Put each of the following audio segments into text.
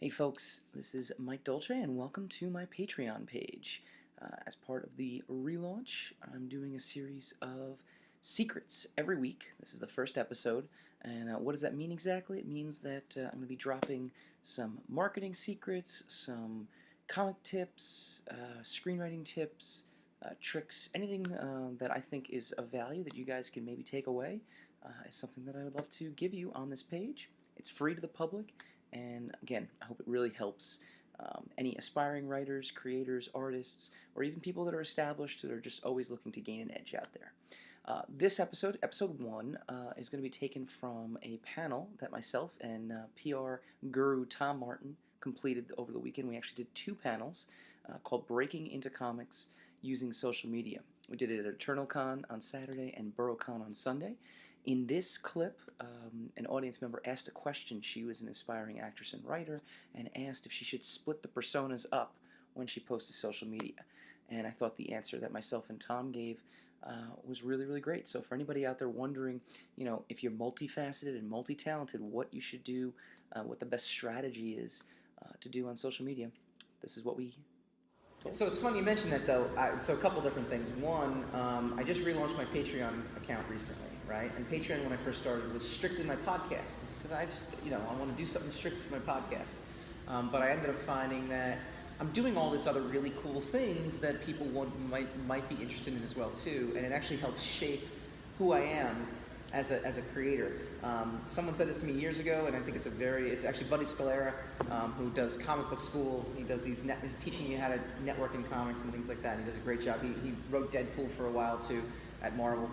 Hey folks, this is Mike Dolce and welcome to my Patreon page. As part of the relaunch, I'm doing a series of secrets every week. This is the first episode, and what does that mean exactly? It means that I'm going to be dropping some marketing secrets, some comic tips, screenwriting tips, tricks, anything that I think is of value that you guys can maybe take away is something that I would love to give you on this page. It's free to the public. And again, I hope it really helps any aspiring writers, creators, artists, or even people that are established that are just always looking to gain an edge out there. This episode, episode 1, is going to be taken from a panel that myself and PR guru Tom Martin completed over the weekend. We actually did 2 panels called Breaking into Comics Using Social Media. We did it at EternalCon on Saturday and BurrowCon on Sunday. In this clip, an audience member asked a question. She was an aspiring actress and writer and asked if she should split the personas up when she posts to social media. And I thought the answer that myself and Tom gave was really, really great. So for anybody out there wondering, if you're multifaceted and multi-talented, what you should do, what the best strategy is to do on social media, this is what we told. So it's funny you mentioned that, though. So a couple different things. One, I just relaunched my Patreon account recently, right? And Patreon, when I first started, was strictly my podcast. I said, I want to do something strictly for my podcast. But I ended up finding that I'm doing all this other really cool things that people might be interested in as well too, and it actually helps shape who I am as a creator. Someone said this to me years ago, and I think it's actually Buddy Scalera, who does Comic Book School. He does these teaching you how to network in comics and things like that. And he does a great job. He wrote Deadpool for a while too at Marvel.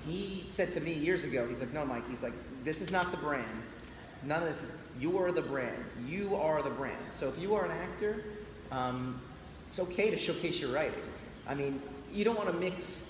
He said to me years ago, he's like, no, Mike, he's like, this is not the brand. None of this is, you are the brand. You are the brand. So if you are an actor, it's okay to showcase your writing. I mean, you don't want to mix,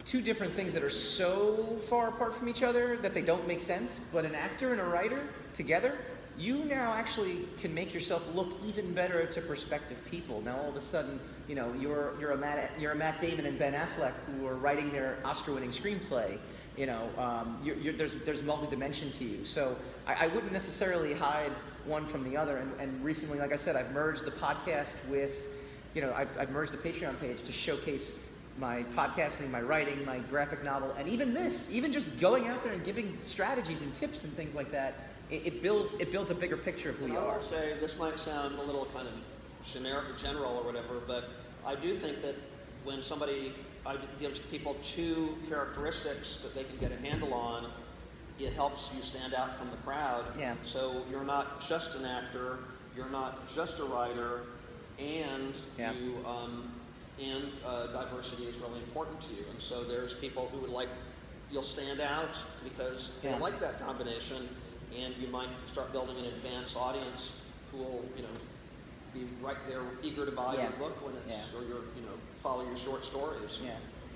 two different things that are so far apart from each other that they don't make sense. But an actor and a writer together, you now actually can make yourself look even better to prospective people. Now all of a sudden, you're a Matt Damon and Ben Affleck who are writing their Oscar-winning screenplay. There's multi-dimension to you. So I wouldn't necessarily hide one from the other. And recently, like I said, I've merged the podcast with, I've merged the Patreon page to showcase my podcasting, my writing, my graphic novel, and even just going out there and giving strategies and tips and things like that. It builds a bigger picture of who you are. I would say this might sound a little kind of generic or general or whatever, but I do think that when somebody gives people 2 characteristics that they can get a handle on, it helps you stand out from the crowd. Yeah. So you're not just an actor, you're not just a writer, and diversity is really important to you. And so there's people who you'll stand out because they like that combination, and you might start building an advanced audience who will, be right there eager to buy your book when it's, or follow your short stories. Yeah.